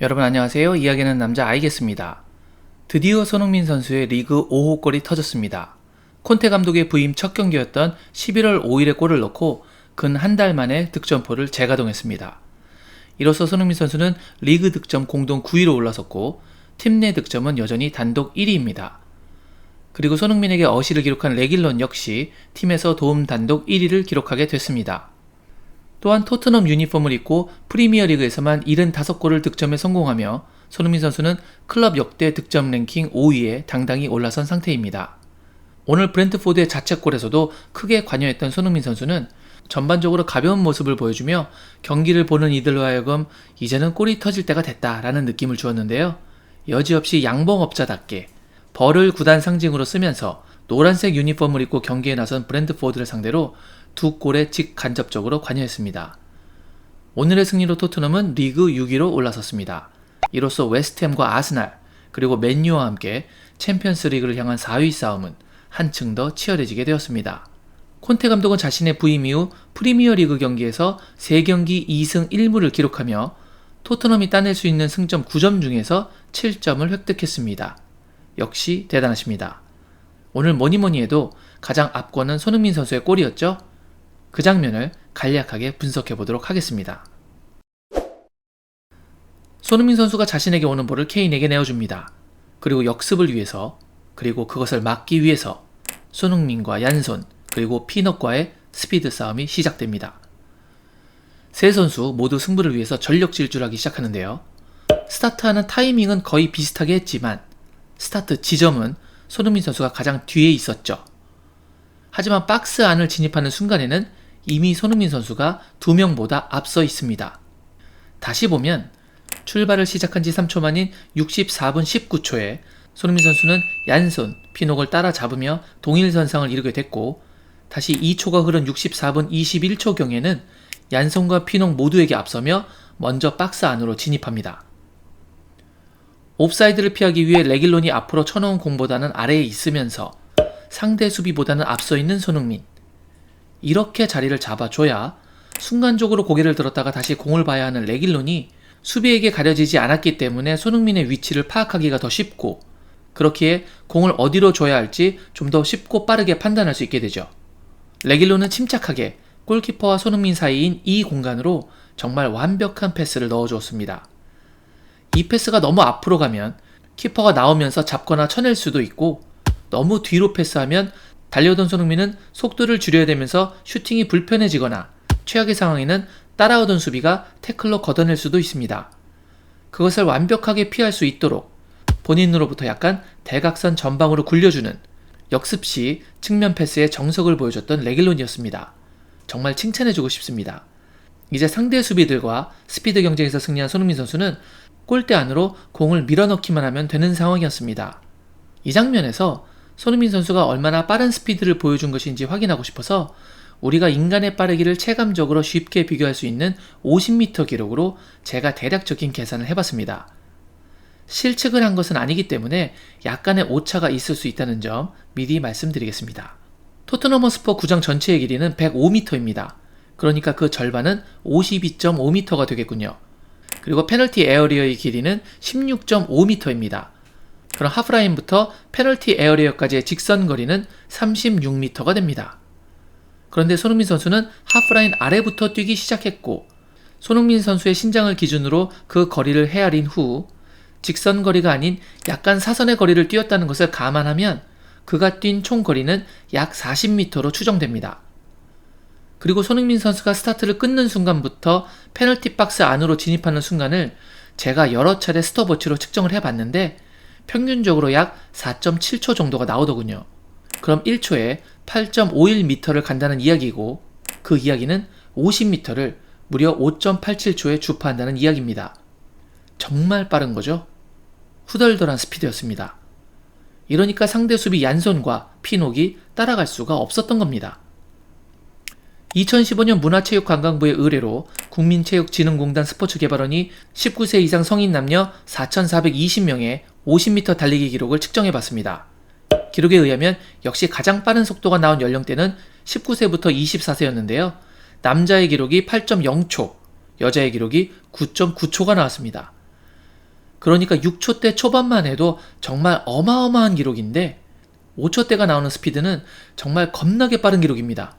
여러분 안녕하세요. 이야기하는 남자 아이겠습니다. 드디어 손흥민 선수의 리그 5호 골이 터졌습니다. 콘테 감독의 부임 첫 경기였던 11월 5일에 골을 넣고 근 한 달 만에 득점포를 재가동했습니다. 이로써 손흥민 선수는 리그 득점 공동 9위로 올라섰고 팀 내 득점은 여전히 단독 1위입니다. 그리고 손흥민에게 어시를 기록한 레길론 역시 팀에서 도움 단독 1위를 기록하게 됐습니다. 또한 토트넘 유니폼을 입고 프리미어리그에서만 75골을 득점에 성공하며 손흥민 선수는 클럽 역대 득점 랭킹 5위에 당당히 올라선 상태입니다. 오늘 브렌트포드의 자책골에서도 크게 관여했던 손흥민 선수는 전반적으로 가벼운 모습을 보여주며 경기를 보는 이들로 하여금 이제는 골이 터질 때가 됐다라는 느낌을 주었는데요. 여지없이 양봉업자답게 벌을 구단 상징으로 쓰면서 노란색 유니폼을 입고 경기에 나선 브렌트포드를 상대로 두 골에 직간접적으로 관여했습니다. 오늘의 승리로 토트넘은 리그 6위로 올라섰습니다. 이로써 웨스트햄과 아스날 그리고 맨유와 함께 챔피언스 리그를 향한 4위 싸움은 한층 더 치열해지게 되었습니다. 콘테 감독은 자신의 부임 이후 프리미어리그 경기에서 3경기 2승 1무를 기록하며 토트넘이 따낼 수 있는 승점 9점 중에서 7점을 획득했습니다. 역시 대단하십니다. 오늘 뭐니뭐니 해도 가장 압권은 손흥민 선수의 골이었죠? 그 장면을 간략하게 분석해 보도록 하겠습니다. 손흥민 선수가 자신에게 오는 볼을 케인에게 내어줍니다. 그리고 역습을 위해서, 그리고 그것을 막기 위해서 손흥민과 얀손, 그리고 피넛과의 스피드 싸움이 시작됩니다. 세 선수 모두 승부를 위해서 전력 질주하기 시작하는데요. 스타트하는 타이밍은 거의 비슷하게 했지만 스타트 지점은 손흥민 선수가 가장 뒤에 있었죠. 하지만 박스 안을 진입하는 순간에는 이미 손흥민 선수가 2명보다 앞서 있습니다. 다시 보면 출발을 시작한 지 3초 만인 64분 19초에 손흥민 선수는 얀손, 피녹을 따라잡으며 동일선상을 이루게 됐고 다시 2초가 흐른 64분 21초경에는 얀손과 피녹 모두에게 앞서며 먼저 박스 안으로 진입합니다. 옵사이드를 피하기 위해 레길론이 앞으로 쳐놓은 공보다는 아래에 있으면서 상대 수비보다는 앞서 있는 손흥민. 이렇게 자리를 잡아줘야 순간적으로 고개를 들었다가 다시 공을 봐야 하는 레길론이 수비에게 가려지지 않았기 때문에 손흥민의 위치를 파악하기가 더 쉽고 그렇기에 공을 어디로 줘야 할지 좀 더 쉽고 빠르게 판단할 수 있게 되죠. 레길론은 침착하게 골키퍼와 손흥민 사이인 이 공간으로 정말 완벽한 패스를 넣어주었습니다. 이 패스가 너무 앞으로 가면 키퍼가 나오면서 잡거나 쳐낼 수도 있고 너무 뒤로 패스하면 달려오던 손흥민은 속도를 줄여야 되면서 슈팅이 불편해지거나 최악의 상황에는 따라오던 수비가 태클로 걷어낼 수도 있습니다. 그것을 완벽하게 피할 수 있도록 본인으로부터 약간 대각선 전방으로 굴려주는 역습 시 측면 패스의 정석을 보여줬던 레길론이었습니다. 정말 칭찬해주고 싶습니다. 이제 상대 수비들과 스피드 경쟁에서 승리한 손흥민 선수는 골대 안으로 공을 밀어넣기만 하면 되는 상황이었습니다. 이 장면에서 손흥민 선수가 얼마나 빠른 스피드를 보여준 것인지 확인하고 싶어서 우리가 인간의 빠르기를 체감적으로 쉽게 비교할 수 있는 50m 기록으로 제가 대략적인 계산을 해봤습니다. 실측을 한 것은 아니기 때문에 약간의 오차가 있을 수 있다는 점 미리 말씀드리겠습니다. 토트넘 허스퍼 구장 전체의 길이는 105m입니다. 그러니까 그 절반은 52.5m가 되겠군요. 그리고 페널티 에어리어의 길이는 16.5m입니다. 그럼 하프라인부터 페널티 에어리어까지의 직선 거리는 36m가 됩니다. 그런데 손흥민 선수는 하프라인 아래부터 뛰기 시작했고 손흥민 선수의 신장을 기준으로 그 거리를 헤아린 후 직선 거리가 아닌 약간 사선의 거리를 뛰었다는 것을 감안하면 그가 뛴 총 거리는 약 40m로 추정됩니다. 그리고 손흥민 선수가 스타트를 끊는 순간부터 페널티 박스 안으로 진입하는 순간을 제가 여러 차례 스톱워치로 측정을 해봤는데 평균적으로 약 4.7초 정도가 나오더군요. 그럼 1초에 8.51m를 간다는 이야기고 그 이야기는 50m를 무려 5.87초에 주파한다는 이야기입니다. 정말 빠른 거죠? 후덜덜한 스피드였습니다. 이러니까 상대 수비 얀손과 피녹이 따라갈 수가 없었던 겁니다. 2015년 문화체육관광부의 의뢰로 국민체육진흥공단 스포츠개발원이 19세 이상 성인 남녀 4,420명의 50m 달리기 기록을 측정해봤습니다. 기록에 의하면 역시 가장 빠른 속도가 나온 연령대는 19세부터 24세였는데요. 남자의 기록이 8.0초, 여자의 기록이 9.9초가 나왔습니다. 그러니까 6초대 초반만 해도 정말 어마어마한 기록인데 5초대가 나오는 스피드는 정말 겁나게 빠른 기록입니다.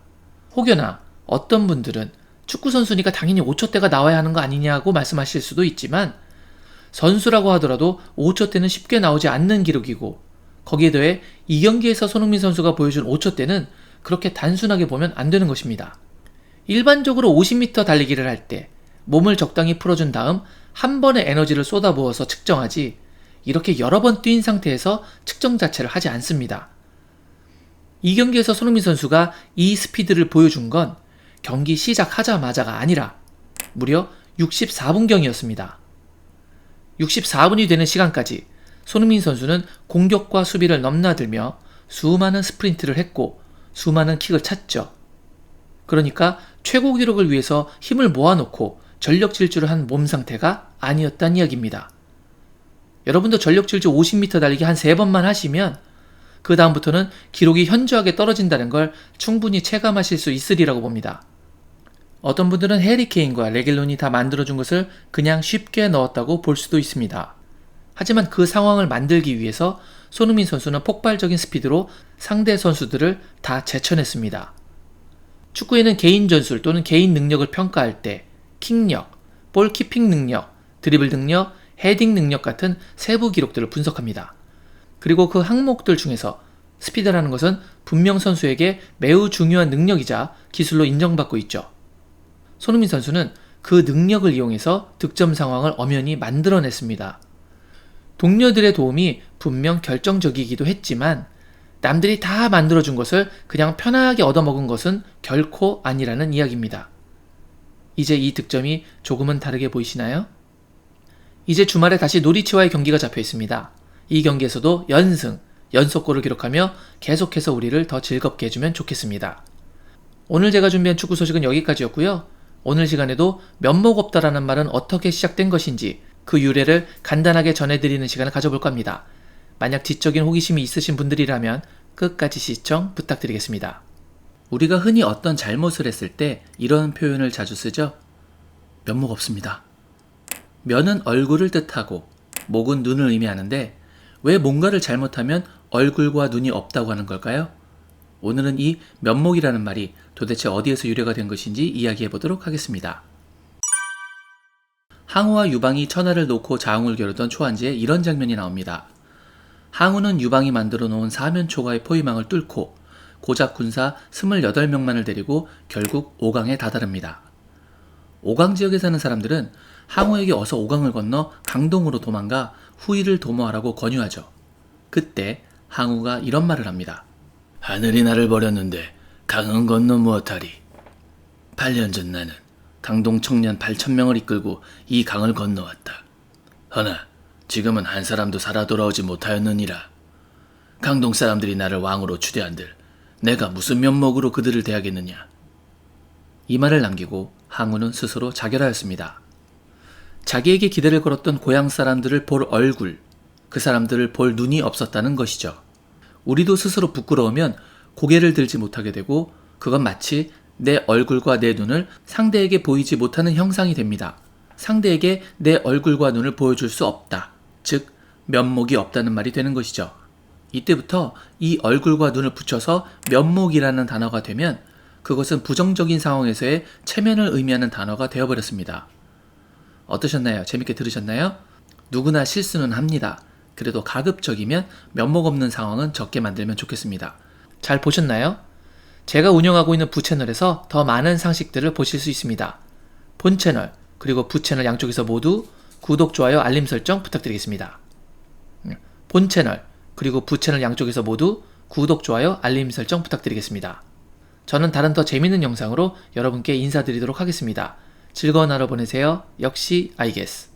혹여나 어떤 분들은 축구선수니까 당연히 5초대가 나와야 하는 거 아니냐고 말씀하실 수도 있지만 선수라고 하더라도 5초대는 쉽게 나오지 않는 기록이고 거기에 더해 이 경기에서 손흥민 선수가 보여준 5초대는 그렇게 단순하게 보면 안 되는 것입니다. 일반적으로 50m 달리기를 할 때 몸을 적당히 풀어준 다음 한 번에 에너지를 쏟아부어서 측정하지 이렇게 여러 번 뛴 상태에서 측정 자체를 하지 않습니다. 이 경기에서 손흥민 선수가 이 스피드를 보여준 건 경기 시작하자마자가 아니라 무려 64분경이었습니다. 64분이 되는 시간까지 손흥민 선수는 공격과 수비를 넘나들며 수많은 스프린트를 했고 수많은 킥을 찼죠. 그러니까 최고 기록을 위해서 힘을 모아놓고 전력 질주를 한 몸 상태가 아니었단 이야기입니다. 여러분도 전력 질주 50m 달리기 한 3번만 하시면 그 다음부터는 기록이 현저하게 떨어진다는 걸 충분히 체감하실 수 있으리라고 봅니다. 어떤 분들은 해리 케인과 레길론이 다 만들어준 것을 그냥 쉽게 넣었다고 볼 수도 있습니다. 하지만 그 상황을 만들기 위해서 손흥민 선수는 폭발적인 스피드로 상대 선수들을 다 제쳐냈습니다. 축구에는 개인 전술 또는 개인 능력을 평가할 때 킥력, 볼 키핑 능력, 드리블 능력, 헤딩 능력 같은 세부 기록들을 분석합니다. 그리고 그 항목들 중에서 스피드라는 것은 분명 선수에게 매우 중요한 능력이자 기술로 인정받고 있죠. 손흥민 선수는 그 능력을 이용해서 득점 상황을 엄연히 만들어냈습니다. 동료들의 도움이 분명 결정적이기도 했지만 남들이 다 만들어준 것을 그냥 편하게 얻어먹은 것은 결코 아니라는 이야기입니다. 이제 이 득점이 조금은 다르게 보이시나요? 이제 주말에 다시 노리치와의 경기가 잡혀 있습니다. 이 경기에서도 연속골을 기록하며 계속해서 우리를 더 즐겁게 해주면 좋겠습니다. 오늘 제가 준비한 축구 소식은 여기까지였고요. 오늘 시간에도 면목 없다라는 말은 어떻게 시작된 것인지 그 유래를 간단하게 전해드리는 시간을 가져볼까 합니다. 만약 지적인 호기심이 있으신 분들이라면 끝까지 시청 부탁드리겠습니다. 우리가 흔히 어떤 잘못을 했을 때 이런 표현을 자주 쓰죠. 면목 없습니다. 면은 얼굴을 뜻하고 목은 눈을 의미하는데 왜 뭔가를 잘못하면 얼굴과 눈이 없다고 하는 걸까요? 오늘은 이 면목이라는 말이 도대체 어디에서 유래가 된 것인지 이야기해 보도록 하겠습니다. 항우와 유방이 천하를 놓고 자웅을 겨루던 초안지에 이런 장면이 나옵니다. 항우는 유방이 만들어 놓은 사면초가의 포위망을 뚫고 고작 군사 28명만을 데리고 결국 오강에 다다릅니다. 오강 지역에 사는 사람들은 항우에게 어서 오강을 건너 강동으로 도망가 후위를 도모하라고 권유하죠. 그때 항우가 이런 말을 합니다. 하늘이 나를 버렸는데 강은 건너 무엇하리. 8년 전 나는 강동 청년 8,000명을 이끌고 이 강을 건너왔다. 허나 지금은 한 사람도 살아 돌아오지 못하였느니라. 강동 사람들이 나를 왕으로 추대한들 내가 무슨 면목으로 그들을 대하겠느냐. 이 말을 남기고 항우는 스스로 자결하였습니다. 자기에게 기대를 걸었던 고향 사람들을 볼 얼굴, 그 사람들을 볼 눈이 없었다는 것이죠. 우리도 스스로 부끄러우면 고개를 들지 못하게 되고 그건 마치 내 얼굴과 내 눈을 상대에게 보이지 못하는 형상이 됩니다. 상대에게 내 얼굴과 눈을 보여줄 수 없다. 즉 면목이 없다는 말이 되는 것이죠. 이때부터 이 얼굴과 눈을 붙여서 면목이라는 단어가 되면 그것은 부정적인 상황에서의 체면을 의미하는 단어가 되어버렸습니다. 어떠셨나요? 재밌게 들으셨나요? 누구나 실수는 합니다. 그래도 가급적이면 면목 없는 상황은 적게 만들면 좋겠습니다. 잘 보셨나요? 제가 운영하고 있는 부채널에서 더 많은 상식들을 보실 수 있습니다. 본 채널 그리고 부채널 양쪽에서 모두 구독, 좋아요, 알림 설정 부탁드리겠습니다. 본 채널 그리고 부채널 양쪽에서 모두 구독, 좋아요, 알림 설정 부탁드리겠습니다. 저는 다른 더 재밌는 영상으로 여러분께 인사드리도록 하겠습니다. 즐거운 하루 보내세요. 역시 I guess.